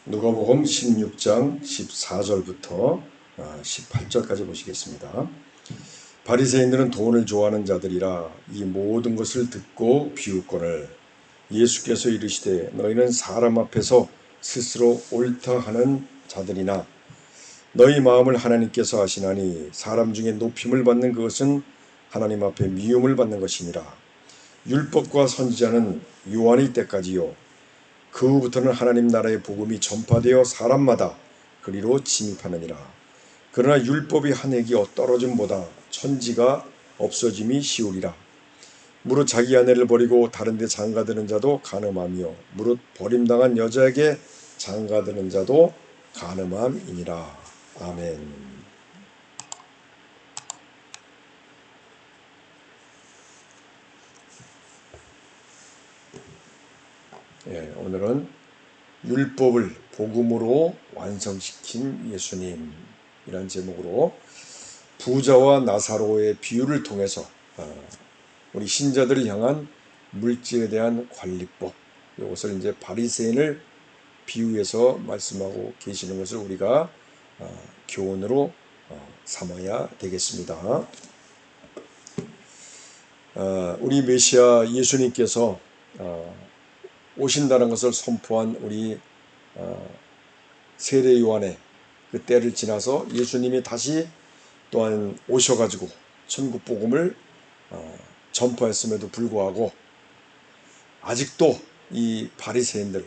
누가복음 16장 14절부터 18절까지 보시겠습니다. 바리새인들은 돈을 좋아하는 자들이라 이 모든 것을 듣고 비웃거늘 예수께서 이르시되 너희는 사람 앞에서 스스로 옳다 하는 자들이나 너희 마음을 하나님께서 아시나니 사람 중에 높임을 받는 그것은 하나님 앞에 미움을 받는 것이니라. 율법과 선지자는 요한의 때까지요 그 후부터는 하나님 나라의 복음이 전파되어 사람마다 그리로 침입하느니라. 그러나 율법이 한 획이 떨어짐보다 천지가 없어짐이 쉬우리라. 무릇 자기 아내를 버리고 다른 데 장가드는 자도 간음하며 무릇 버림당한 여자에게 장가드는 자도 간음함이니라. 아멘. 오늘은 율법을 복음으로 완성시킨 예수님이란 제목으로 부자와 나사로의 비유를 통해서 우리 신자들을 향한 물질에 대한 관리법, 이것을 이제 바리새인을 비유해서 말씀하고 계시는 것을 우리가 교훈으로 삼아야 되겠습니다. 우리 메시아 예수님께서 오신다는 것을 선포한 우리 세례 요한의 그 때를 지나서 예수님이 다시 또한 오셔가지고 천국 복음을 전파했음에도 불구하고 아직도 이 바리새인들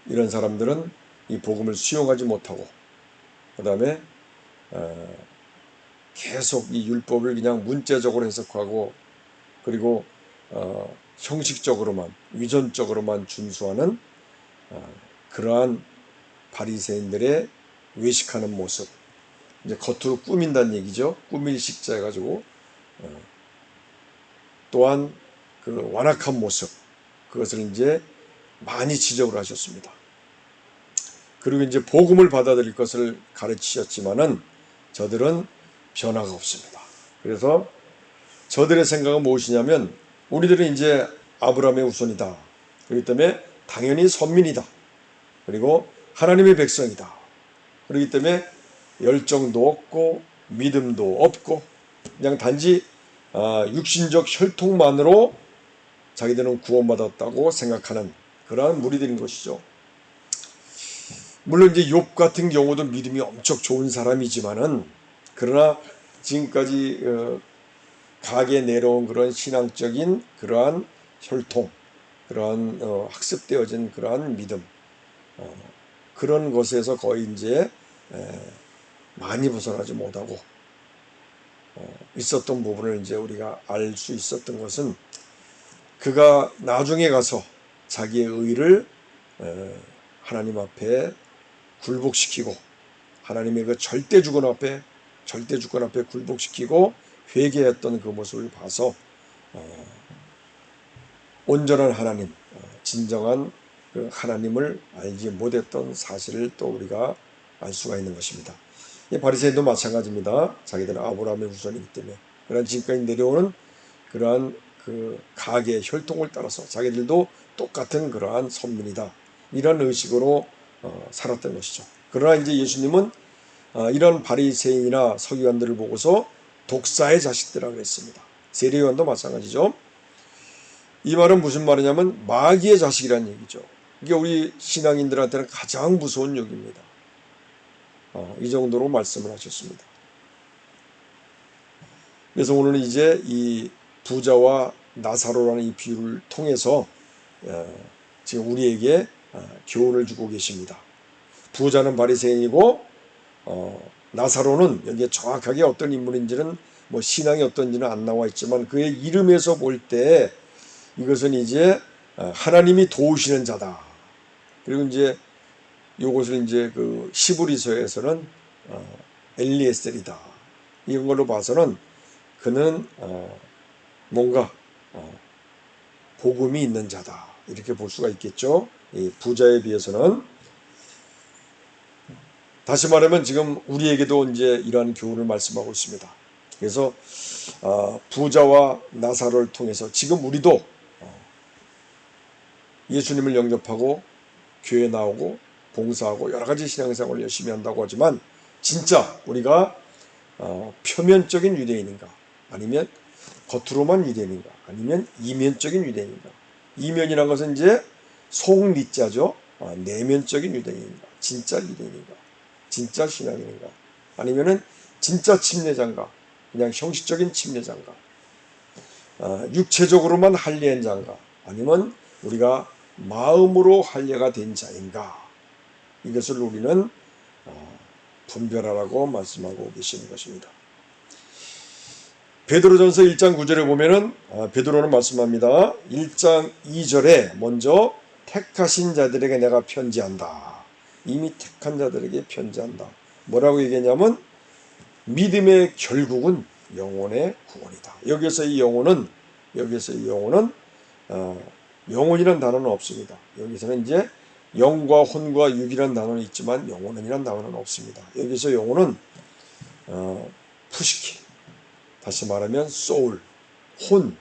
이런 사람들은 이 복음을 수용하지 못하고 그 다음에 계속 이 율법을 그냥 문자적으로 해석하고 그리고 형식적으로만 위전적으로만 준수하는 그러한 바리새인들의 외식하는 모습, 이제 겉으로 꾸민다는 얘기죠. 꾸밀 식자 해가지고 또한 그 완악한 모습, 그것을 이제 많이 지적을 하셨습니다. 그리고 이제 복음을 받아들일 것을 가르치셨지만은 저들은 변화가 없습니다. 그래서 저들의 생각은 무엇이냐면 우리들은 이제 아브라함의 후손이다. 그렇기 때문에 당연히 선민이다. 그리고 하나님의 백성이다. 그렇기 때문에 열정도 없고 믿음도 없고 그냥 단지 육신적 혈통만으로 자기들은 구원받았다고 생각하는 그러한 무리들인 것이죠. 물론 이제 욥 같은 경우도 믿음이 엄청 좋은 사람이지만은 그러나 지금까지 가게 내려온 그런 신앙적인 그러한 혈통, 그러한 학습되어진 그러한 믿음, 그런 것에서 거의 이제 많이 벗어나지 못하고 있었던 부분을 이제 우리가 알 수 있었던 것은 그가 나중에 가서 자기의 의를 하나님 앞에 굴복시키고 하나님의 그 절대 주권 앞에 굴복시키고 회개했던 그 모습을 봐서 온전한 하나님, 진정한 그 하나님을 알지 못했던 사실을 또 우리가 알 수가 있는 것입니다. 바리새인도 마찬가지입니다. 자기들은 아브라함의 후손이기 때문에 그러한 지금까지 내려오는 그러한 그 가계의 혈통을 따라서 자기들도 똑같은 그러한 선민이다. 이런 의식으로 살았던 것이죠. 그러나 이제 예수님은 이런 바리새인이나 서기관들을 보고서 독사의 자식들이라고 했습니다. 세례요한도 마찬가지죠. 이 말은 무슨 말이냐면 마귀의 자식이라는 얘기죠. 이게 우리 신앙인들한테는 가장 무서운 욕입니다. 이 정도로 말씀을 하셨습니다. 그래서 오늘은 이제 이 부자와 나사로라는 이 비유를 통해서 지금 우리에게 교훈을 주고 계십니다. 부자는 바리새인이고 나사로는 여기에 정확하게 어떤 인물인지는 뭐 신앙이 어떤지는 안 나와 있지만 그의 이름에서 볼 때 이것은 이제 하나님이 도우시는 자다. 그리고 이제 이것을 이제 그 시브리서에서는 엘리에셀이다. 이런 걸로 봐서는 그는 뭔가 복음이 있는 자다. 이렇게 볼 수가 있겠죠. 이 부자에 비해서는. 다시 말하면 지금 우리에게도 이제 이러한 교훈을 말씀하고 있습니다. 그래서 부자와 나사로를 통해서 지금 우리도 예수님을 영접하고 교회 나오고 봉사하고 여러 가지 신앙생활을 열심히 한다고 하지만 진짜 우리가 표면적인 유대인인가 아니면 겉으로만 유대인인가 아니면 이면적인 유대인인가. 이면이라는 것은 이제 속리자죠. 내면적인 유대인인가 진짜 유대인인가 진짜 신앙인인가 아니면은 진짜 침례자인가 그냥 형식적인 침례자인가 육체적으로만 할례한 자인가 아니면 우리가 마음으로 할례가 된 자인가 이것을 우리는 분별하라고 말씀하고 계시는 것입니다. 베드로전서 1장 9절에 보면은 베드로는 말씀합니다. 1장 2절에 먼저 택하신 자들에게 내가 편지한다. 이미 택한 자들에게 편지한다. 뭐라고 얘기했냐면 믿음의 결국은 영혼의 구원이다. 여기서 이 영혼은 영혼이란 단어는 없습니다. 여기서는 이제 영과 혼과 육이란 단어는 있지만 영혼이란 단어는 없습니다. 여기서 영혼은 푸시키, 다시 말하면 소울, 혼,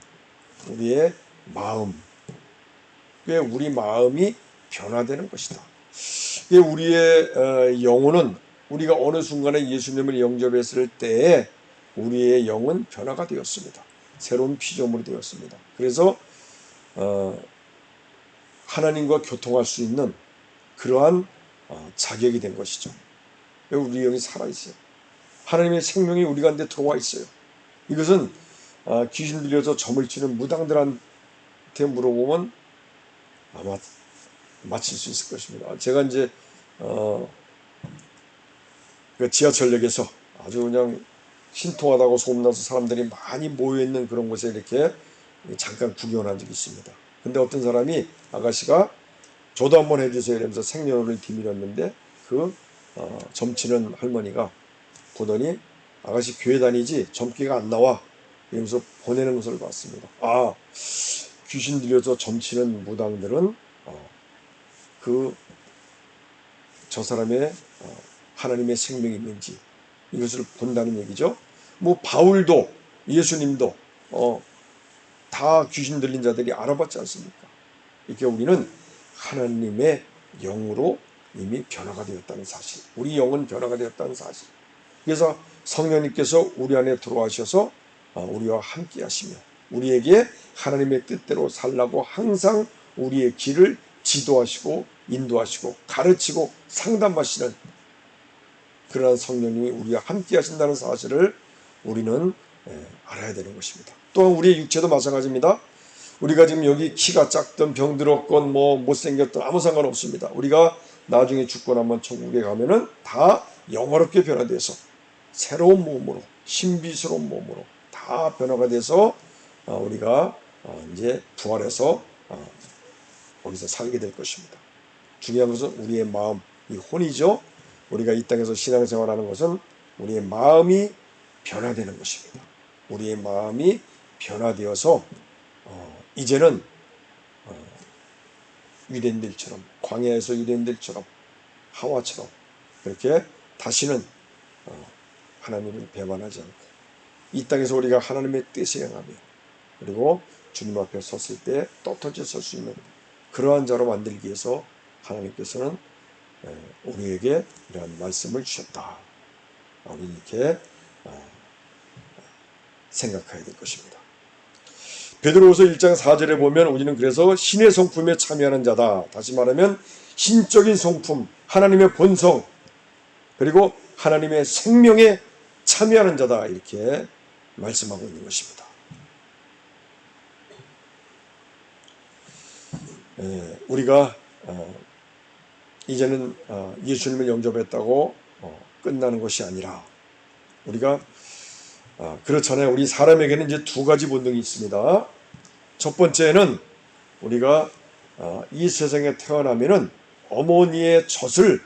우리의 마음, 우리 마음이 변화되는 것이다. 우리의 영혼은 우리가 어느 순간에 예수님을 영접했을 때에 우리의 영은 변화가 되었습니다. 새로운 피조물이 되었습니다. 그래서 하나님과 교통할 수 있는 그러한 자격이 된 것이죠. 우리 영이 살아있어요. 하나님의 생명이 우리 가운데 들어와 있어요. 이것은 귀신 들려서 점을 치는 무당들한테 물어보면 아마 맞힐 수 있을 것입니다. 제가 이제 그 지하철역에서 아주 그냥 신통하다고 소문나서 사람들이 많이 모여있는 그런 곳에 이렇게 잠깐 구경한 적이 있습니다. 근데 어떤 사람이 아가씨가 저도 한번 해주세요 이러면서 생년월일 뒤밀었는데 그 점치는 할머니가 보더니 아가씨 교회 다니지 점괘가 안 나와 이러면서 보내는 것을 봤습니다. 귀신 들려서 점치는 무당들은 저 사람의 하나님의 생명이 있는지 이것을 본다는 얘기죠. 뭐 바울도 예수님도 다 귀신 들린 자들이 알아봤지 않습니까? 이렇게 우리는 하나님의 영으로 이미 변화가 되었다는 사실, 우리 영은 변화가 되었다는 사실. 그래서 성령님께서 우리 안에 들어와셔서 우리와 함께 하시며 우리에게 하나님의 뜻대로 살라고 항상 우리의 길을 지도하시고 인도하시고 가르치고 상담하시는 그러한 성령님이 우리와 함께 하신다는 사실을 우리는 알아야 되는 것입니다. 또한 우리의 육체도 마찬가지입니다. 우리가 지금 여기 키가 작든 병들었건 뭐 못생겼든 아무 상관없습니다. 우리가 나중에 죽고 나면 천국에 가면은 다 영화롭게 변화돼서 새로운 몸으로 신비스러운 몸으로 다 변화가 돼서 우리가 이제 부활해서 거기서 살게 될 것입니다. 중요한 것은 우리의 마음, 이 혼이죠. 우리가 이 땅에서 신앙생활하는 것은 우리의 마음이 변화되는 것입니다. 우리의 마음이 변화되어서 이제는 유대인들처럼 광야에서 유대인들처럼 하와처럼 그렇게 다시는 하나님을 배반하지 않고 이 땅에서 우리가 하나님의 뜻에 행하며 그리고 주님 앞에 섰을 때 떳떳이 설 수 있는 그러한 자로 만들기 위해서 하나님께서는 우리에게 이러한 말씀을 주셨다. 우리 이렇게 생각해야 될 것입니다. 베드로후서 1장 4절에 보면 우리는 그래서 신의 성품에 참여하는 자다. 다시 말하면 신적인 성품, 하나님의 본성, 그리고 하나님의 생명에 참여하는 자다. 이렇게 말씀하고 있는 것입니다. 우리가 이제는 예수님을 영접했다고 끝나는 것이 아니라 우리가 그렇잖아요. 우리 사람에게는 이제 두 가지 본능이 있습니다. 첫 번째는 우리가 이 세상에 태어나면은 어머니의 젖을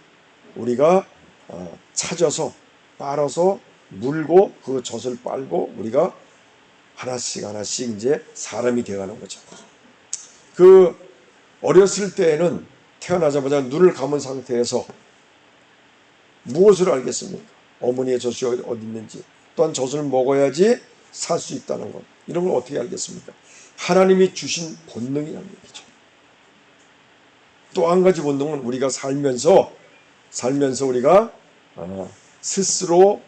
우리가 찾아서 빨아서 물고 그 젖을 빨고 우리가 하나씩 이제 사람이 되어가는 거죠. 그 어렸을 때에는 태어나자마자 눈을 감은 상태에서 무엇을 알겠습니까? 어머니의 젖이 어디 있는지, 또한 젖을 먹어야지 살 수 있다는 것, 이런 걸 어떻게 알겠습니까? 하나님이 주신 본능이라는 얘기죠. 또 한 가지 본능은 우리가 살면서 우리가 스스로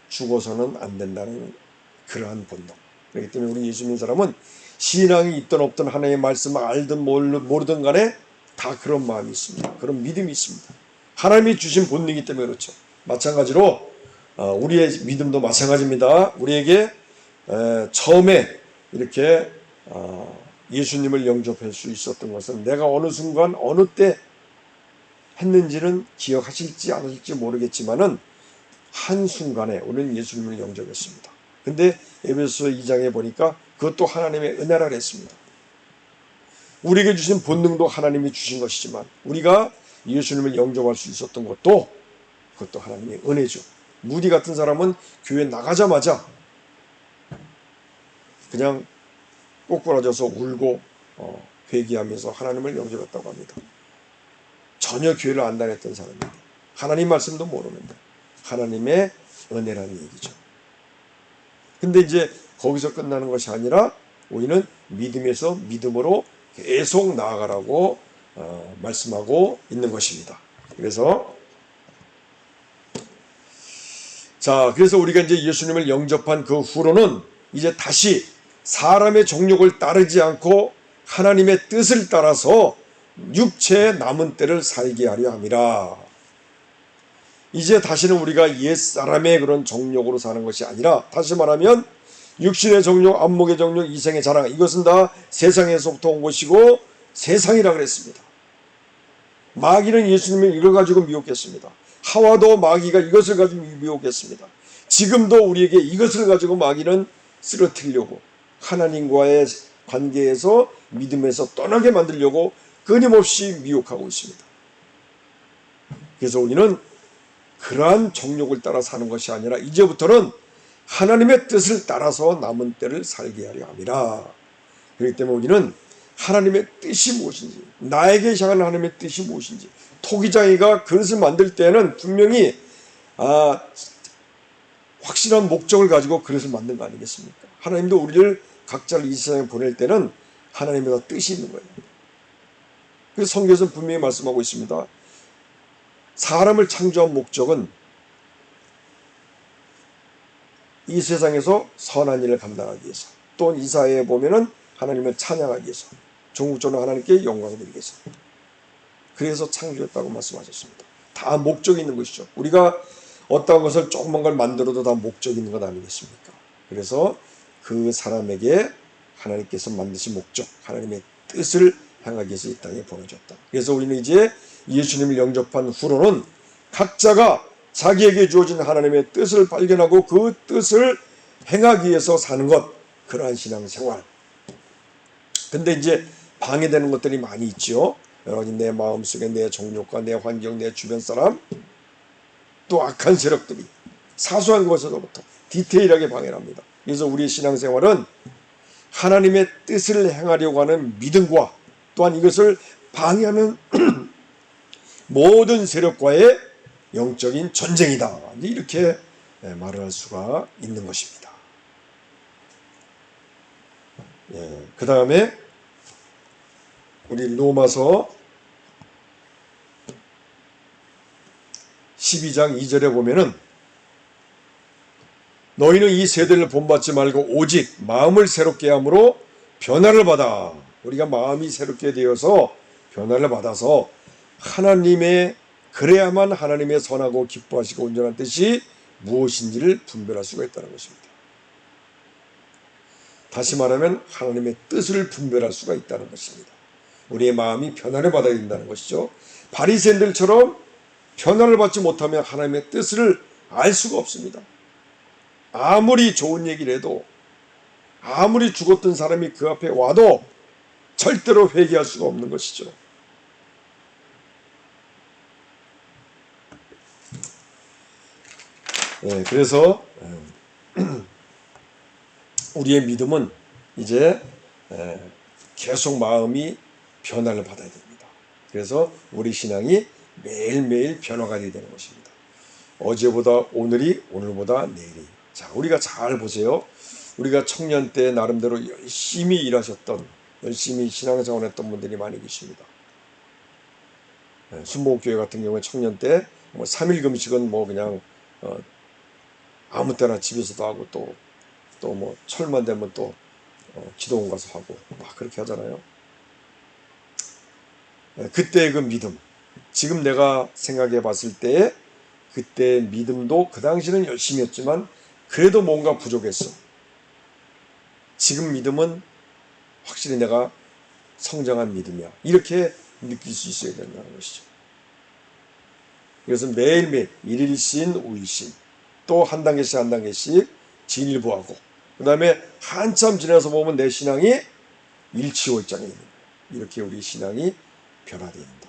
죽어서는 안 된다는 그러한 본능. 그렇기 때문에 우리 예수 믿는 사람은 신앙이 있든 없든 하나님의 말씀을 알든 모르든 간에 다 그런 마음이 있습니다. 그런 믿음이 있습니다. 하나님이 주신 본능이기 때문에 그렇죠. 마찬가지로 우리의 믿음도 마찬가지입니다. 우리에게 처음에 이렇게 예수님을 영접할 수 있었던 것은 내가 어느 순간 어느 때 했는지는 기억하실지 않으실지 모르겠지만은 한순간에 우리는 예수님을 영접했습니다. 근데 에베소서 2장에 보니까 그것도 하나님의 은혜라 그랬습니다. 우리에게 주신 본능도 하나님이 주신 것이지만 우리가 예수님을 영접할 수 있었던 그것도 하나님의 은혜죠. 무디 같은 사람은 교회 나가자마자 그냥 꼬꾸라져서 울고 회개하면서 하나님을 영접했다고 합니다. 전혀 교회를 안 다녔던 사람인데 하나님 말씀도 모르는데 하나님의 은혜라는 얘기죠. 근데 이제 거기서 끝나는 것이 아니라 우리는 믿음에서 믿음으로 계속 나아가라고 말씀하고 있는 것입니다. 그래서 우리가 이제 예수님을 영접한 그 후로는 이제 다시 사람의 정욕을 따르지 않고 하나님의 뜻을 따라서 육체의 남은 때를 살게 하려 함이라. 이제 다시는 우리가 옛사람의 그런 정욕으로 사는 것이 아니라 다시 말하면 육신의 정욕, 안목의 정욕, 이생의 자랑, 이것은 다 세상에서부터 온 것이고 세상이라 그랬습니다. 마귀는 예수님을 이걸 가지고 미혹했습니다. 하와도 마귀가 이것을 가지고 미혹했습니다. 지금도 우리에게 이것을 가지고 마귀는 쓰러뜨리려고 하나님과의 관계에서 믿음에서 떠나게 만들려고 끊임없이 미혹하고 있습니다. 그래서 우리는 그러한 정욕을 따라 사는 것이 아니라 이제부터는 하나님의 뜻을 따라서 남은 때를 살게 하려 함이라. 그렇기 때문에 우리는 하나님의 뜻이 무엇인지, 나에게 향한 하나님의 뜻이 무엇인지, 토기장이가 그릇을 만들 때는 분명히 확실한 목적을 가지고 그릇을 만든 거 아니겠습니까? 하나님도 우리를 각자를 이 세상에 보낼 때는 하나님의 뜻이 있는 거예요. 그래서 성경에서는 분명히 말씀하고 있습니다. 사람을 창조한 목적은 이 세상에서 선한 일을 감당하기 위해서, 또 이 사회에 보면은 하나님을 찬양하기 위해서, 종국적으로 하나님께 영광을 드리기 위해서, 그래서 창조했다고 말씀하셨습니다. 다 목적이 있는 것이죠. 우리가 어떤 것을 조그만 걸 만들어도 다 목적이 있는 것 아니겠습니까? 그래서 그 사람에게 하나님께서 만드신 목적, 하나님의 뜻을 향하기 위해서 이 땅에 보내줬다. 그래서 우리는 이제 예수님을 영접한 후로는 각자가 자기에게 주어진 하나님의 뜻을 발견하고 그 뜻을 행하기 위해서 사는 것, 그러한 신앙생활. 근데 이제 방해되는 것들이 많이 있죠. 여러 가지 내 마음속에 내 정욕과 내 환경, 내 주변 사람, 또 악한 세력들이 사소한 것에서부터 디테일하게 방해를 합니다. 그래서 우리의 신앙생활은 하나님의 뜻을 행하려고 하는 믿음과 또한 이것을 방해하는 모든 세력과의 영적인 전쟁이다. 이렇게 말을 할 수가 있는 것입니다. 그 다음에 우리 로마서 12장 2절에 보면은 너희는 이 세대를 본받지 말고 오직 마음을 새롭게 함으로 변화를 받아. 우리가 마음이 새롭게 되어서 변화를 받아서 하나님의, 그래야만 하나님의 선하고 기뻐하시고 온전한 뜻이 무엇인지를 분별할 수가 있다는 것입니다. 다시 말하면 하나님의 뜻을 분별할 수가 있다는 것입니다. 우리의 마음이 변화를 받아야 된다는 것이죠. 바리새인들처럼 변화를 받지 못하면 하나님의 뜻을 알 수가 없습니다. 아무리 좋은 얘기를 해도, 아무리 죽었던 사람이 그 앞에 와도 절대로 회개할 수가 없는 것이죠. 그래서 우리의 믿음은 이제 계속 마음이 변화를 받아야 됩니다. 그래서 우리 신앙이 매일매일 변화가 되는 것입니다. 어제보다 오늘이, 오늘보다 내일이. 자, 우리가 잘 보세요. 우리가 청년 때 나름대로 열심히 일하셨던, 열심히 신앙생활 했던 분들이 많이 계십니다. 순복음교회 같은 경우에 청년 때 뭐 3일 금식은 뭐 그냥 아무 때나 집에서도 하고 또 뭐 철만 되면 또 기도원 가서 하고 막 그렇게 하잖아요. 그때의 그 믿음, 지금 내가 생각해 봤을 때 그때 믿음도 그 당시는 열심히 했지만 그래도 뭔가 부족했어. 지금 믿음은 확실히 내가 성장한 믿음이야. 이렇게 느낄 수 있어야 된다는 것이죠. 이것은 매일매일 일일신, 오일신, 또 한 단계씩 한 단계씩 진일보하고, 그 다음에 한참 지나서 보면 내 신앙이 일치월장이 있는 거예요. 이렇게 우리 신앙이 변화되어야 된다.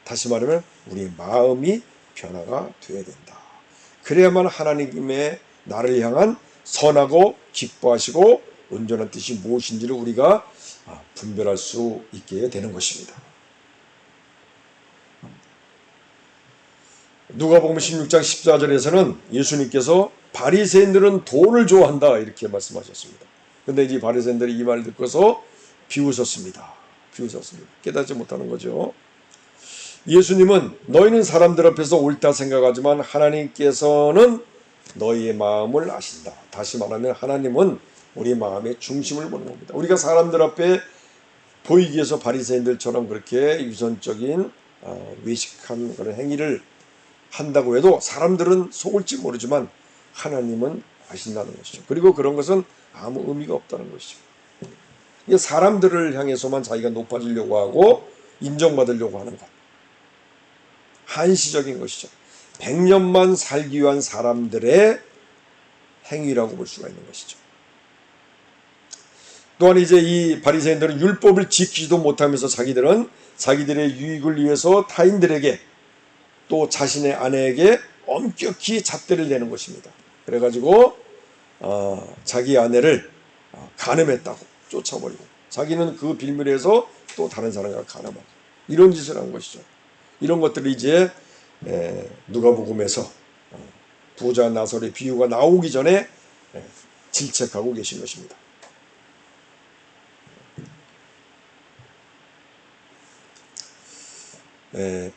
다시 말하면 우리의 마음이 변화가 되어야 된다. 그래야만 하나님의 나를 향한 선하고 기뻐하시고 온전한 뜻이 무엇인지를 우리가 분별할 수 있게 되는 것입니다. 누가복음 16장 14절에서는 예수님께서 바리새인들은 돈을 좋아한다 이렇게 말씀하셨습니다. 그런데 이 바리새인들이 이 말을 듣고서 비웃었습니다. 깨닫지 못하는 거죠. 예수님은 너희는 사람들 앞에서 옳다 생각하지만 하나님께서는 너희의 마음을 아신다. 다시 말하면 하나님은 우리 마음의 중심을 보는 겁니다. 우리가 사람들 앞에 보이기 위해서 바리새인들처럼 그렇게 유선적인 외식한 그런 행위를 한다고 해도 사람들은 속을지 모르지만 하나님은 아신다는 것이죠. 그리고 그런 것은 아무 의미가 없다는 것이죠. 사람들을 향해서만 자기가 높아지려고 하고 인정받으려고 하는 것, 한시적인 것이죠. 100년만 살기 위한 사람들의 행위라고 볼 수가 있는 것이죠. 또한 이제 이 바리새인들은 율법을 지키지도 못하면서 자기들의 유익을 위해서 타인들에게 또 자신의 아내에게 엄격히 잣대를 내는 것입니다. 그래가지고 자기 아내를 간음했다고 쫓아버리고 자기는 그 빌미에서 또 다른 사람과 간음하고 이런 짓을 한 것이죠. 이런 것들이 이제 누가복음에서 부자 나설의 비유가 나오기 전에 질책하고 계신 것입니다.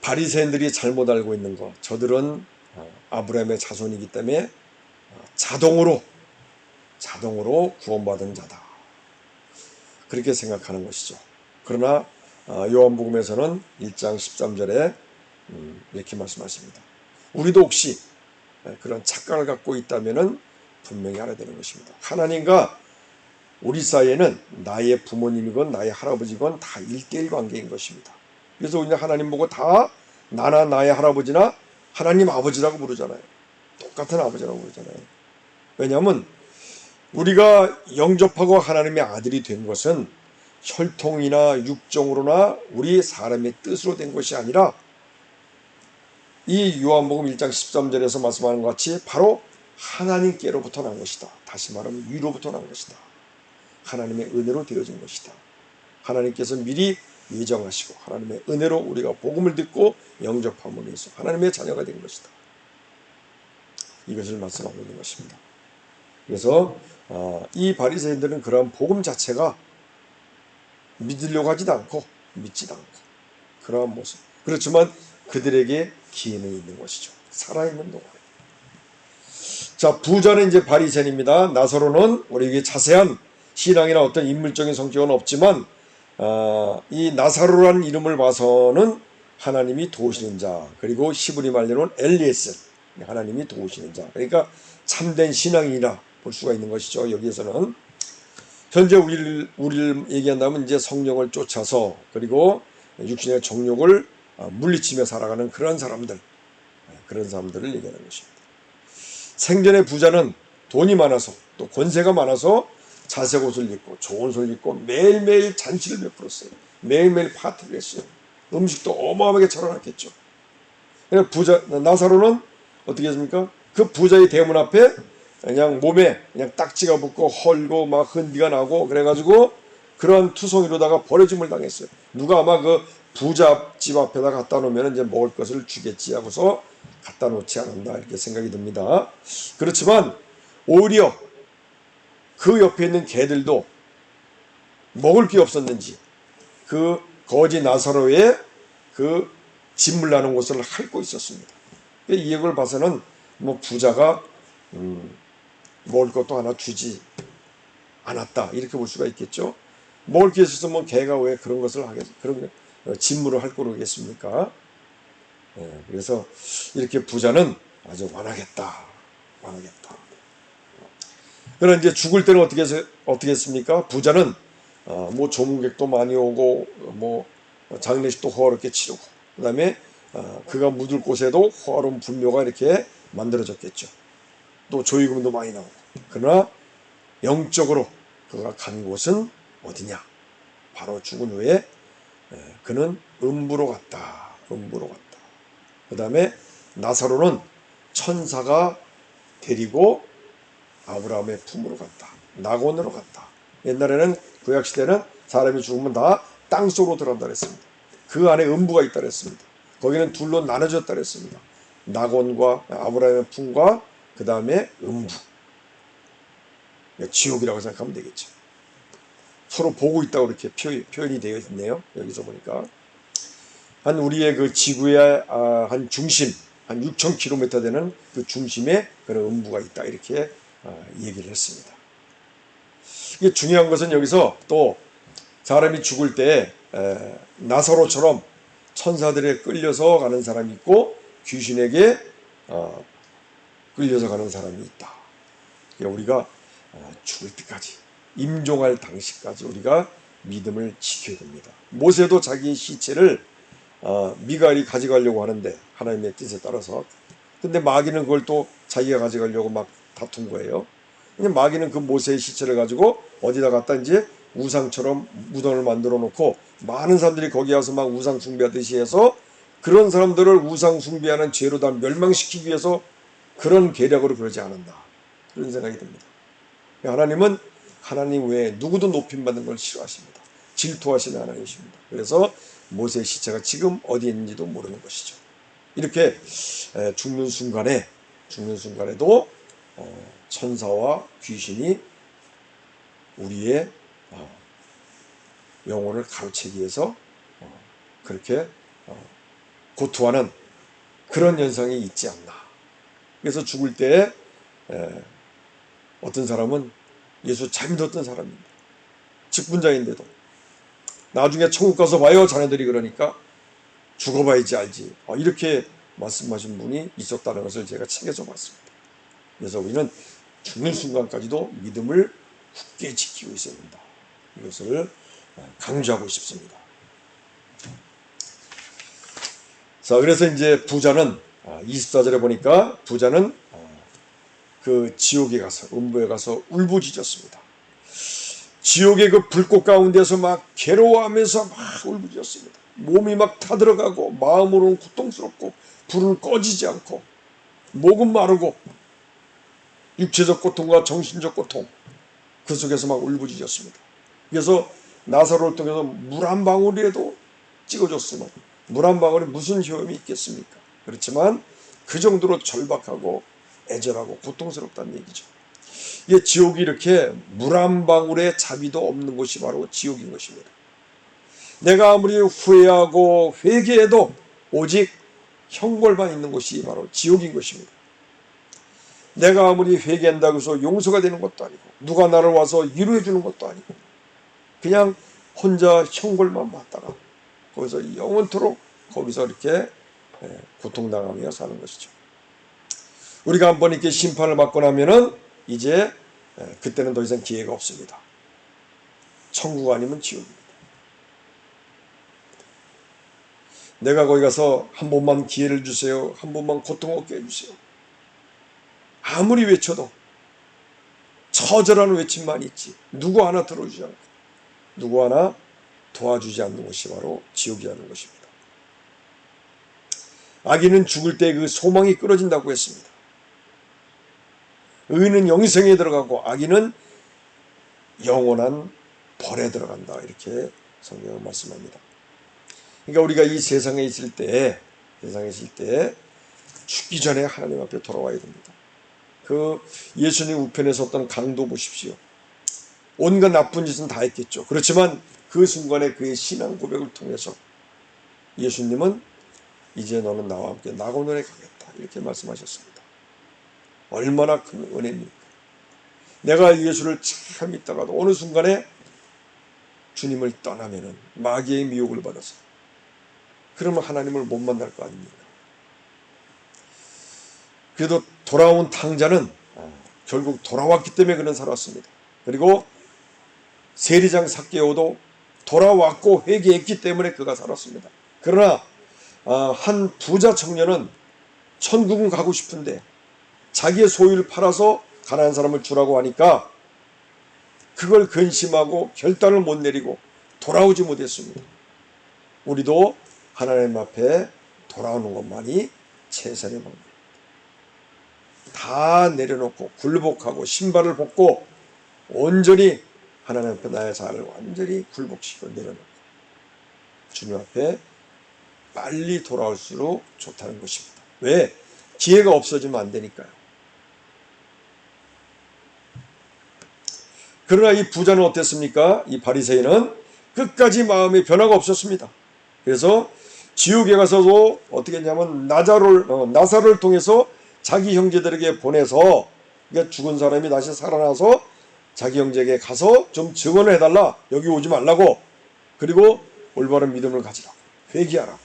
바리새인들이 잘못 알고 있는 것, 저들은 아브라함의 자손이기 때문에 자동으로 구원받은 자다, 그렇게 생각하는 것이죠. 그러나 요한복음에서는 1장 13절에 이렇게 말씀하십니다. 우리도 혹시 그런 착각을 갖고 있다면 분명히 알아야 되는 것입니다. 하나님과 우리 사이에는 나의 부모님이건 나의 할아버지건 다 1:1 관계인 것입니다. 그래서 우리는 하나님 보고 다 나나 나의 할아버지나 하나님 아버지라고 부르잖아요. 똑같은 아버지라고 부르잖아요. 왜냐하면 우리가 영접하고 하나님의 아들이 된 것은 혈통이나 육정으로나 우리 사람의 뜻으로 된 것이 아니라 이 요한복음 1장 13절에서 말씀하는 것 같이 바로 하나님께로부터 난 것이다. 다시 말하면 위로부터 난 것이다. 하나님의 은혜로 되어진 것이다. 하나님께서 미리 예정하시고 하나님의 은혜로 우리가 복음을 듣고 영접함으로 해서 하나님의 자녀가 된 것이다. 이것을 말씀하고 있는 것입니다. 그래서 이 바리새인들은 그런 복음 자체가 믿으려고 하지도 않고 믿지도 않고 그러한 모습. 그렇지만 그들에게 기회는 있는 것이죠. 살아있는 동안. 자, 부자는 이제 바리새인입니다. 나사로는 우리에게 자세한 신앙이나 어떤 인물적인 성격은 없지만 이 나사로라는 이름을 봐서는 하나님이 도우시는 자, 그리고 히브리 말로는 엘리에셀, 하나님이 도우시는 자, 그러니까 참된 신앙이라 볼 수가 있는 것이죠. 여기에서는 현재 우리를 얘기한다면 이제 성령을 쫓아서 그리고 육신의 정욕을 물리치며 살아가는 그런 사람들을 얘기하는 것입니다. 생전의 부자는 돈이 많아서 또 권세가 많아서 자색 옷을 입고 좋은 옷을 입고 매일매일 잔치를 베풀었어요. 매일매일 파티를 했어요. 음식도 어마어마하게 차려놨겠죠. 부자 나사로는 어떻게 했습니까? 그 부자의 대문 앞에 그냥 몸에 그냥 딱지가 붙고 헐고 막 흔기가 나고 그래가지고 그런 투성이로다가 버려짐을 당했어요. 누가 아마 그 부자 집 앞에다 갖다 놓으면 이제 먹을 것을 주겠지 하고서 갖다 놓지 않았나 이렇게 생각이 듭니다. 그렇지만 오히려 그 옆에 있는 개들도 먹을 게 없었는지 그 거지 나사로의 그 진물 나는 곳을 핥고 있었습니다. 이 얘기를 봐서는 뭐 부자가 먹을 것도 하나 주지 않았다 이렇게 볼 수가 있겠죠. 먹을 게 있어서 뭐 개가 왜 그런 것을 하겠, 그런 진물을 할 거겠습니까? 그래서 이렇게 부자는 아주 완하겠다. 그러나 이제 죽을 때는 어떻게 했습니까? 부자는 뭐 조문객도 많이 오고 뭐 장례식도 호화롭게 치르고 그다음에 그가 묻을 곳에도 호화로운 분묘가 이렇게 만들어졌겠죠. 또 조의금도 많이 나오고. 그러나 영적으로 그가 간 곳은 어디냐? 바로 죽은 후에 그는 음부로 갔다. 그 다음에 나사로는 천사가 데리고 아브라함의 품으로 갔다. 낙원으로 갔다. 옛날에는 구약시대는 사람이 죽으면 다 땅속으로 들어간다 그랬습니다. 그 안에 음부가 있다 그랬습니다. 거기는 둘로 나눠졌다 그랬습니다. 낙원과 아브라함의 품과 그 다음에 음부. 지옥이라고 생각하면 되겠죠. 서로 보고 있다고 이렇게 표현이 되어 있네요. 여기서 보니까. 한 우리의 그 지구의 한 중심, 한 6,000km 되는 그 중심에 그런 음부가 있다. 이렇게 얘기를 했습니다. 이게 중요한 것은 여기서 또 사람이 죽을 때 나사로처럼 천사들에 끌려서 가는 사람이 있고 귀신에게 끌려서 가는 사람이 있다. 우리가 죽을 때까지 임종할 당시까지 우리가 믿음을 지켜야 됩니다. 모세도 자기의 시체를 미갈이 가져가려고 하는데 하나님의 뜻에 따라서 근데 마귀는 그걸 또 자기가 가져가려고 막 다툰 거예요. 근데 마귀는 그 모세의 시체를 가지고 어디다 갖다 이제 우상처럼 무덤을 만들어 놓고 많은 사람들이 거기 와서 막 우상 숭배하듯이 해서 그런 사람들을 우상 숭배하는 죄로 다 멸망시키기 위해서 그런 계략으로 그러지 않았나 그런 생각이 듭니다. 하나님은 하나님 외에 누구도 높임받는 걸 싫어하십니다. 질투하시는 하나님이십니다. 그래서 모세의 시체가 지금 어디에 있는지도 모르는 것이죠. 이렇게 죽는 순간에도 천사와 귀신이 우리의 영혼을 가로채기 위해서 그렇게 고투하는 그런 현상이 있지 않나. 그래서 죽을 때 어떤 사람은 예수 잘 믿었던 사람입니다. 직분자인데도 나중에 천국 가서 봐요 자네들이 그러니까 죽어봐야지 알지 이렇게 말씀하신 분이 있었다는 것을 제가 책에서 봤습니다. 그래서 우리는 죽는 순간까지도 믿음을 굳게 지키고 있어야 된다. 이것을 강조하고 싶습니다. 자, 그래서 이제 부자는 24절에 보니까 부자는 그 지옥에 가서 음부에 가서 울부짖었습니다. 지옥의 그 불꽃 가운데서 막 괴로워하면서 막 울부짖었습니다. 몸이 막 타들어가고 마음으로는 고통스럽고 불은 꺼지지 않고 목은 마르고 육체적 고통과 정신적 고통 그 속에서 막 울부짖었습니다. 그래서 나사로를 통해서 물 한 방울이라도 찍어줬으면 물 한 방울이 무슨 효험이 있겠습니까? 그렇지만 그 정도로 절박하고 애절하고 고통스럽다는 얘기죠. 이게 지옥이 이렇게 물 한 방울의 자비도 없는 곳이 바로 지옥인 것입니다. 내가 아무리 후회하고 회개해도 오직 형벌만 있는 곳이 바로 지옥인 것입니다. 내가 아무리 회개한다고 해서 용서가 되는 것도 아니고 누가 나를 와서 위로해 주는 것도 아니고 그냥 혼자 형벌만 받다가 거기서 영원토록 거기서 이렇게 고통당하며 사는 것이죠. 우리가 한번 이렇게 심판을 받고 나면은 이제 그때는 더 이상 기회가 없습니다. 천국 아니면 지옥입니다. 내가 거기 가서 한 번만 기회를 주세요. 한 번만 고통 없게 해주세요. 아무리 외쳐도 처절한 외침만 있지 누구 하나 들어주지 않고 누구 하나 도와주지 않는 것이 바로 지옥이라는 것입니다. 악인은 죽을 때 그 소망이 끊어진다고 했습니다. 의인은 영생에 들어가고 악인은 영원한 벌에 들어간다 이렇게 성경은 말씀합니다. 그러니까 우리가 이 세상에 있을 때 죽기 전에 하나님 앞에 돌아와야 됩니다. 그 예수님 우편에 섰던 강도 보십시오. 온갖 나쁜 짓은 다 했겠죠. 그렇지만 그 순간에 그의 신앙 고백을 통해서 예수님은 이제 너는 나와 함께 낙원으로 가겠다. 이렇게 말씀하셨습니다. 얼마나 큰 은혜입니까? 내가 예수를 참 믿다가도 어느 순간에 주님을 떠나면은 마귀의 미혹을 받아서 그러면 하나님을 못 만날 거 아닙니까? 그래도 돌아온 탕자는 결국 돌아왔기 때문에 그는 살았습니다. 그리고 세리장 삭개오도 돌아왔고 회개했기 때문에 그가 살았습니다. 그러나 한 부자 청년은 천국은 가고 싶은데 자기의 소유를 팔아서 가난한 사람을 주라고 하니까 그걸 근심하고 결단을 못 내리고 돌아오지 못했습니다. 우리도 하나님 앞에 돌아오는 것만이 최선의 방법. 다 내려놓고 굴복하고 신발을 벗고 온전히 하나님 앞에 나의 자아를 완전히 굴복시키고 내려놓고 주님 앞에 빨리 돌아올수록 좋다는 것입니다. 왜? 기회가 없어지면 안 되니까요. 그러나 이 부자는 어땠습니까? 이 바리새인은 끝까지 마음의 변화가 없었습니다. 그래서 지옥에 가서도 어떻게 했냐면 나사로를 통해서 자기 형제들에게 보내서, 그러니까 죽은 사람이 다시 살아나서 자기 형제에게 가서 좀 증언을 해달라. 여기 오지 말라고. 그리고 올바른 믿음을 가지라. 회개하라.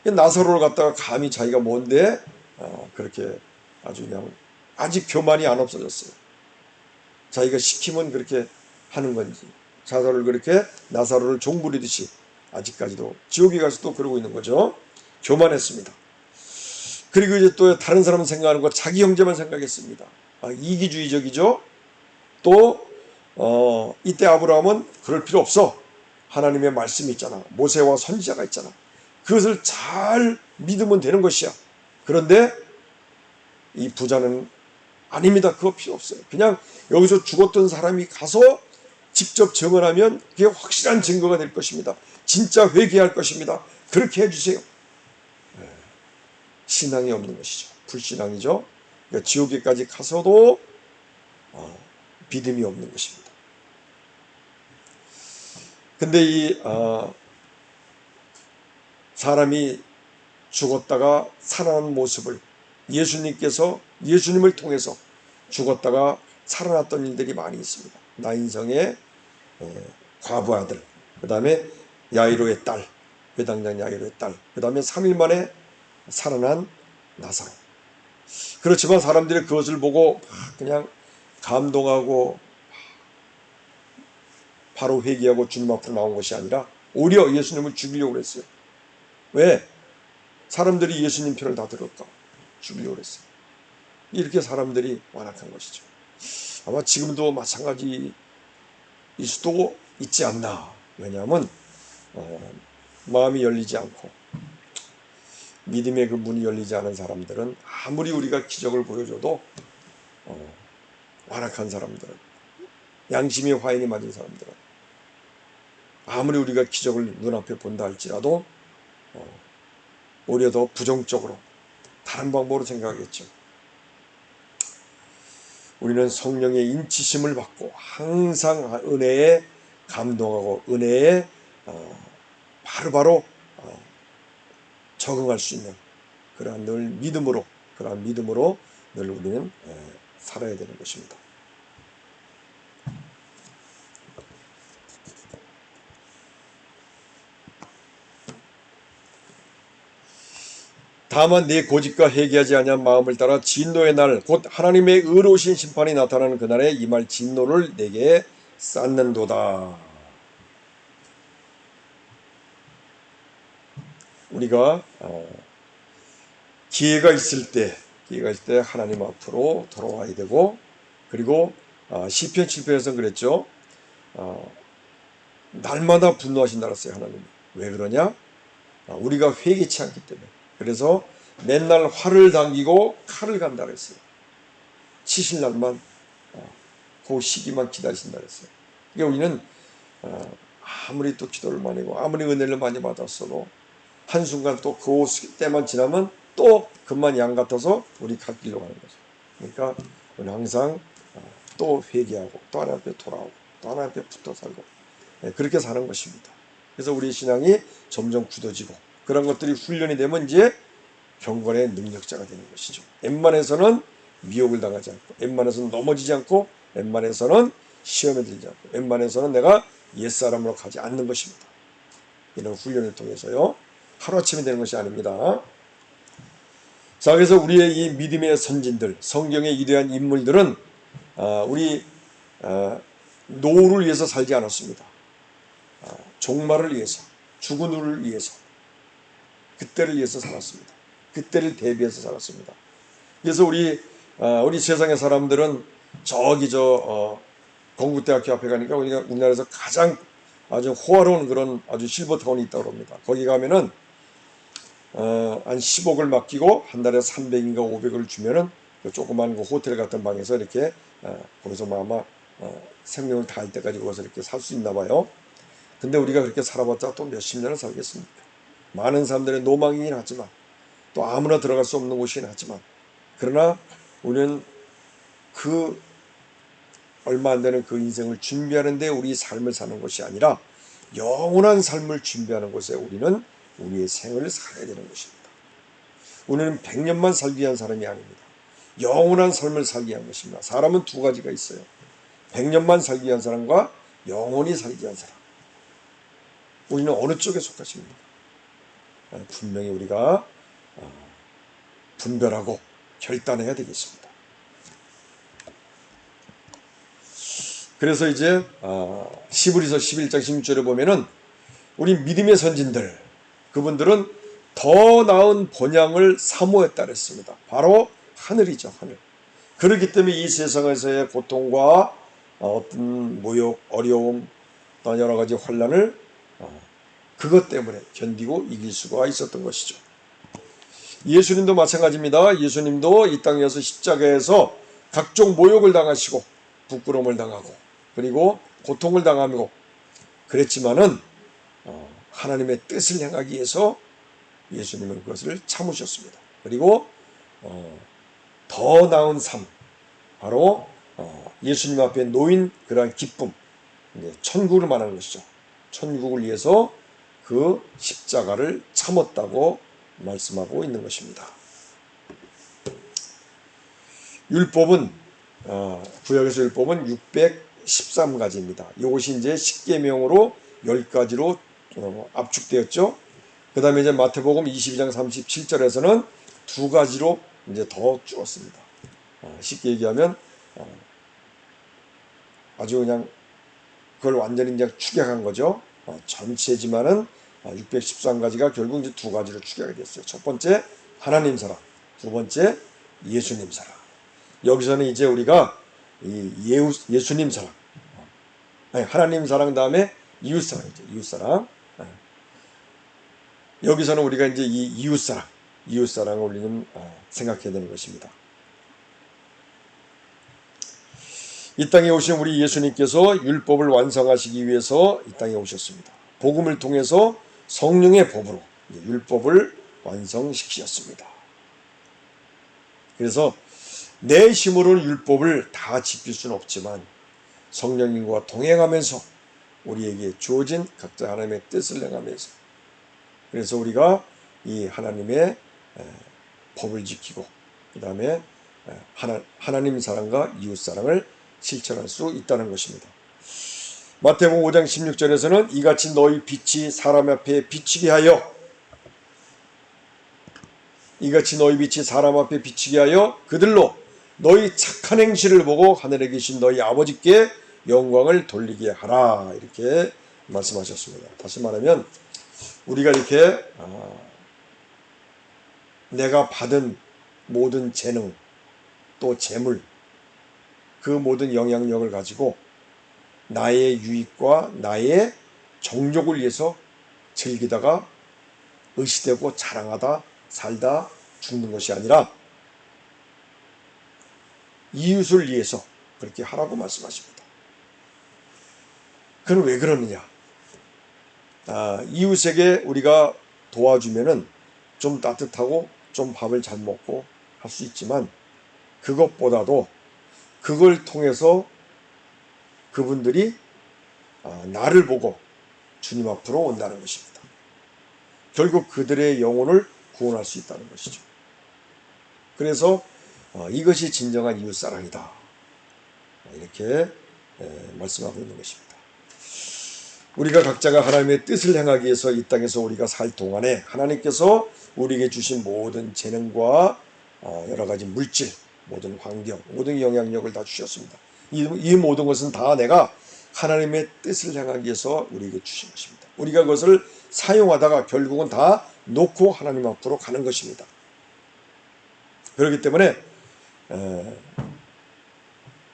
나사로를 갖다가 감히 자기가 뭔데 그렇게 아주 그냥 아직 교만이 안 없어졌어요. 자기가 시키면 그렇게 하는 건지, 나사로를 종부리듯이 아직까지도 지옥에 가서도 그러고 있는 거죠. 교만했습니다. 그리고 이제 또 다른 사람 생각하는 거 자기 형제만 생각했습니다. 이기주의적이죠. 또 이때 아브라함은 그럴 필요 없어. 하나님의 말씀이 있잖아. 모세와 선지자가 있잖아. 그것을 잘 믿으면 되는 것이야. 그런데 이 부자는 아닙니다. 그거 필요 없어요. 그냥 여기서 죽었던 사람이 가서 직접 증언하면 그게 확실한 증거가 될 것입니다. 진짜 회개할 것입니다. 그렇게 해주세요. 신앙이 없는 것이죠. 불신앙이죠. 그러니까 지옥에까지 가서도 믿음이 없는 것입니다. 근데 이 사람이 죽었다가 살아난 모습을 예수님을 통해서 죽었다가 살아났던 일들이 많이 있습니다. 나인성의 과부 아들, 그 다음에 야이로의 딸, 회당장 야이로의 딸, 그 다음에 3일 만에 살아난 나사로. 그렇지만 사람들이 그것을 보고 그냥 감동하고 바로 회개하고 주님 앞으로 나온 것이 아니라 오히려 예수님을 죽이려고 했어요. 왜? 사람들이 예수님 편을 다 들었다. 죽이려고 했어요. 이렇게 사람들이 완악한 것이죠. 아마 지금도 마찬가지일 수도 있지 않나. 왜냐하면 마음이 열리지 않고 믿음의 그 문이 열리지 않은 사람들은 아무리 우리가 기적을 보여줘도 완악한 사람들은, 양심의 화인이 맞은 사람들은 아무리 우리가 기적을 눈앞에 본다 할지라도 오히려 더 부정적으로 다른 방법으로 생각하겠죠. 우리는 성령의 인치심을 받고 항상 은혜에 감동하고 은혜에 바로바로 적응할 수 있는 그러한 믿음으로 늘 우리는 살아야 되는 것입니다. 다만 네 고집과 회개하지 아니한 마음을 따라 진노의 날, 곧 하나님의 의로우신 심판이 나타나는 그날에 임할 진노를 내게 쌓는도다. 우리가 기회가 있을 때 하나님 앞으로 돌아와야 되고, 그리고 시편 7편에서는 그랬죠. 날마다 분노하신다 그랬어요. 하나님. 왜 그러냐? 우리가 회개치 않기 때문에. 그래서 맨날 활을 당기고 칼을 간다 그랬어요. 치실 날만 그 시기만 기다리신다 그랬어요. 그러니까 우리는 아무리 또 기도를 많이 하고 아무리 은혜를 많이 받았어도 한순간 또 그 때만 지나면 또 그만 양 같아서 우리 갈 길로 가는 거죠. 그러니까 우리는 항상 또 회개하고 또 하나님 앞에 돌아오고 또 하나님 앞에 붙어 살고 그렇게 사는 것입니다. 그래서 우리의 신앙이 점점 굳어지고 그런 것들이 훈련이 되면 이제 경건의 능력자가 되는 것이죠. 웬만해서는 미혹을 당하지 않고, 웬만해서는 넘어지지 않고, 웬만해서는 시험에 들지 않고, 웬만해서는 내가 옛사람으로 가지 않는 것입니다. 이런 훈련을 통해서요. 하루아침에 되는 것이 아닙니다. 자, 그래서 우리의 이 믿음의 선진들, 성경의 위대한 인물들은 우리 노후를 위해서 살지 않았습니다. 종말을 위해서, 죽은 후를 위해서, 그때를 위해서 살았습니다. 그때를 대비해서 살았습니다. 그래서 우리 세상의 사람들은 건국대학교 앞에 가니까 우리나라에서 가장 아주 호화로운 그런 아주 실버타운이 있다고 합니다. 거기 가면은 한 10억을 맡기고 한 달에 300인가 500을 주면은 그 조그만 그 호텔 같은 방에서 이렇게 거기서 아마 생명을 다할 때까지 거기서 이렇게 살 수 있나 봐요. 근데 우리가 그렇게 살아봤자 또 몇십 년을 살겠습니까? 많은 사람들의 노망이긴 하지만 또 아무나 들어갈 수 없는 곳이긴 하지만 그러나 우리는 그 얼마 안 되는 그 인생을 준비하는 데 우리 삶을 사는 것이 아니라 영원한 삶을 준비하는 곳에 우리는 우리의 생을 살아야 되는 것입니다. 우리는 100년만 살기 위한 사람이 아닙니다. 영원한 삶을 살기 위한 것입니다. 사람은 두 가지가 있어요. 100년만 살기 위한 사람과 영원히 살기 위한 사람. 우리는 어느 쪽에 속하십니까? 분명히 우리가 분별하고 결단해야 되겠습니다. 그래서 이제 히브리서 11장 16절에 보면은 우리 믿음의 선진들, 그분들은 더 나은 번영을 사모했다 그랬습니다. 바로 하늘이죠, 하늘. 그렇기 때문에 이 세상에서의 고통과 어떤 모욕, 어려움, 또 여러 가지 환난을 그것 때문에 견디고 이길 수가 있었던 것이죠. 예수님도 마찬가지입니다. 예수님도 이 땅에서 십자가에서 각종 모욕을 당하시고 부끄러움을 당하고 그리고 고통을 당하고 그랬지만은 하나님의 뜻을 행하기 위해서 예수님은 그것을 참으셨습니다. 그리고 더 나은 삶, 바로 예수님 앞에 놓인 그러한 기쁨, 천국을 말하는 것이죠. 천국을 위해서 그 십자가를 참았다고 말씀하고 있는 것입니다. 율법은 구약에서 율법은 613가지입니다. 이것이 이제 십계명으로 10가지로 압축되었죠. 그 다음에 이제 마태복음 22장 37절에서는 2가지로 이제 더 줄었습니다. 쉽게 얘기하면 아주 그냥 그걸 완전히 이제 축약한 거죠. 전체지만은 613가지가 결국 이제 2가지로 축약이 됐어요. 첫 번째 하나님 사랑, 두 번째 예수님 사랑. 여기서는 이제 우리가 예수님 사랑, 하나님 사랑 다음에 이웃 사랑이죠. 이웃 사랑. 여기서는 우리가 이제 이 이웃 사랑을 우리는 생각해야 되는 것입니다. 이 땅에 오신 우리 예수님께서 율법을 완성하시기 위해서 이 땅에 오셨습니다. 복음을 통해서 성령의 법으로 율법을 완성시키셨습니다. 그래서 내 힘으로는 율법을 다 지킬 수는 없지만 성령님과 동행하면서 우리에게 주어진 각자 하나님의 뜻을 행하면서 그래서 우리가 이 하나님의 법을 지키고 그 다음에 하나님 사랑과 이웃 사랑을 실천할 수 있다는 것입니다. 마태복음 5장 16절에서는 이같이 너희 빛이 사람 앞에 비치게 하여 그들로 너희 착한 행실을 보고 하늘에 계신 너희 아버지께 영광을 돌리게 하라 이렇게 말씀하셨습니다. 다시 말하면 우리가 이렇게 내가 받은 모든 재능 또 재물 그 모든 영향력을 가지고 나의 유익과 나의 정욕을 위해서 즐기다가 의시되고 자랑하다 살다 죽는 것이 아니라 이웃을 위해서 그렇게 하라고 말씀하십니다. 그럼 왜 그러느냐? 이웃에게 우리가 도와주면은 좀 따뜻하고 좀 밥을 잘 먹고 할 수 있지만 그것보다도 그걸 통해서 그분들이 나를 보고 주님 앞으로 온다는 것입니다. 결국 그들의 영혼을 구원할 수 있다는 것이죠. 그래서 이것이 진정한 이웃사랑이다, 이렇게 말씀하고 있는 것입니다. 우리가 각자가 하나님의 뜻을 행하기 위해서 이 땅에서 우리가 살 동안에 하나님께서 우리에게 주신 모든 재능과 여러 가지 물질, 모든 환경, 모든 영향력을 다 주셨습니다. 이 모든 것은 다 내가 하나님의 뜻을 향하기 위해서 우리에게 주신 것입니다. 우리가 그것을 사용하다가 결국은 다 놓고 하나님 앞으로 가는 것입니다. 그렇기 때문에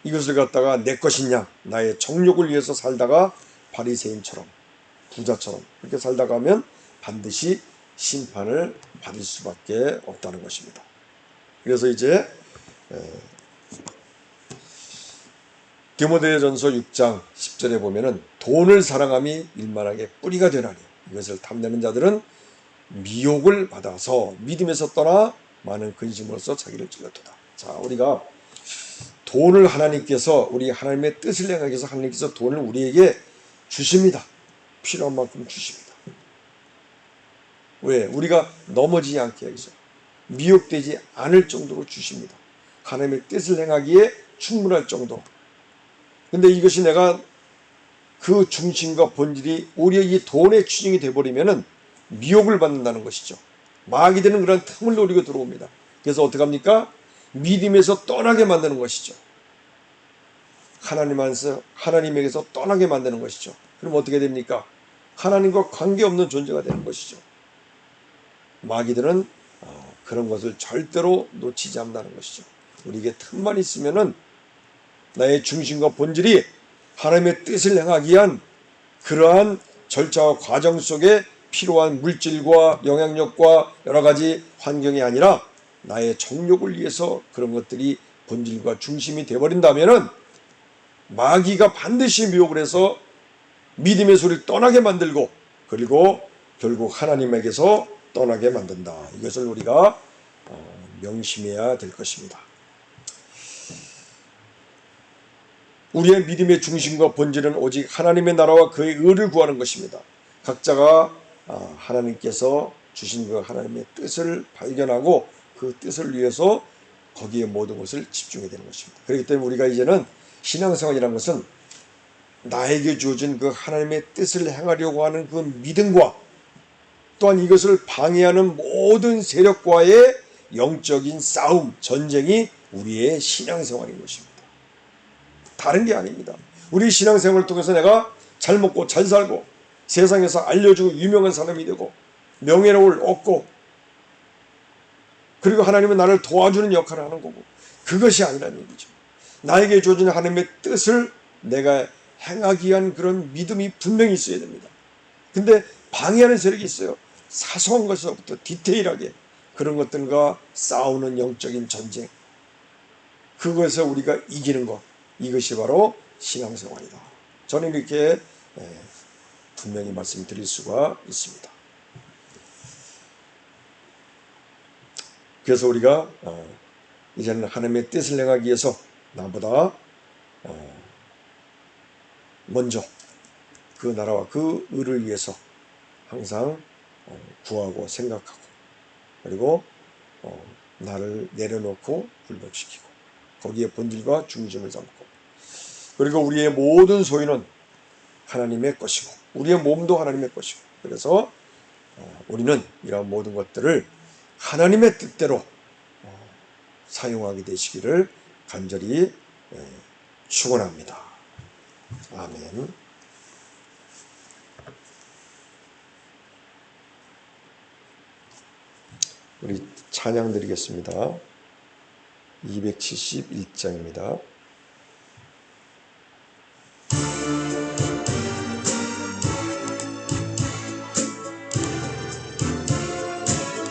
이것을 갖다가 내 것이냐, 나의 정욕을 위해서 살다가 바리새인처럼, 부자처럼 그렇게 살다가 하면 반드시 심판을 받을 수밖에 없다는 것입니다. 그래서 이제 디모데전서 6장 10절에 보면은 돈을 사랑함이 일만하게 뿌리가 되나니 이것을 탐내는 자들은 미혹을 받아서 믿음에서 떠나 많은 근심으로써 자기를 찔렀도다. 자, 우리가 돈을 하나님께서, 우리 하나님의 뜻을 행하기 위해서 하나님께서 돈을 우리에게 주십니다. 필요한 만큼 주십니다. 왜? 우리가 넘어지지 않게 하기 위해서, 미혹되지 않을 정도로 주십니다. 하나님의 뜻을 행하기에 충분할 정도. 근데 이것이 내가 그 중심과 본질이 오히려 이 돈의 추종이 되어버리면은 미혹을 받는다는 것이죠. 마귀들은 그런 틈을 노리고 들어옵니다. 그래서 어떻게 합니까? 믿음에서 떠나게 만드는 것이죠. 하나님에게서 떠나게 만드는 것이죠. 그럼 어떻게 됩니까? 하나님과 관계없는 존재가 되는 것이죠. 마귀들은 그런 것을 절대로 놓치지 않는다는 것이죠. 우리에게 틈만 있으면은 나의 중심과 본질이 하나님의 뜻을 행하기 위한 그러한 절차와 과정 속에 필요한 물질과 영향력과 여러 가지 환경이 아니라 나의 정욕을 위해서 그런 것들이 본질과 중심이 되어버린다면은 마귀가 반드시 미혹을 해서 믿음의 소리를 떠나게 만들고, 그리고 결국 하나님에게서 떠나게 만든다. 이것을 우리가 명심해야 될 것입니다. 우리의 믿음의 중심과 본질은 오직 하나님의 나라와 그의 의를 구하는 것입니다. 각자가 하나님께서 주신 그 하나님의 뜻을 발견하고 그 뜻을 위해서 거기에 모든 것을 집중해야 되는 것입니다. 그렇기 때문에 우리가 이제는 신앙생활이라는 것은 나에게 주어진 그 하나님의 뜻을 행하려고 하는 그 믿음과 또한 이것을 방해하는 모든 세력과의 영적인 싸움, 전쟁이 우리의 신앙생활인 것입니다. 다른 게 아닙니다. 우리 신앙생활을 통해서 내가 잘 먹고 잘 살고 세상에서 알려주고 유명한 사람이 되고 명예를 얻고, 그리고 하나님은 나를 도와주는 역할을 하는 거고, 그것이 아니라는 얘기죠. 나에게 주어진 하나님의 뜻을 내가 행하기 위한 그런 믿음이 분명히 있어야 됩니다. 근데 방해하는 세력이 있어요. 사소한 것부터 디테일하게 그런 것들과 싸우는 영적인 전쟁, 그것에서 우리가 이기는 것, 이것이 바로 신앙생활이다. 저는 이렇게 분명히 말씀드릴 수가 있습니다. 그래서 우리가 이제는 하나님의 뜻을 행하기 위해서 나보다 먼저 그 나라와 그 의를 위해서 항상 구하고 생각하고, 그리고 나를 내려놓고 굴복시키고 거기에 본질과 중심을 삼고, 그리고 우리의 모든 소유는 하나님의 것이고 우리의 몸도 하나님의 것이고, 그래서 우리는 이러한 모든 것들을 하나님의 뜻대로 사용하게 되시기를 간절히 축원합니다. 아멘. 우리 찬양 드리겠습니다. 271장입니다.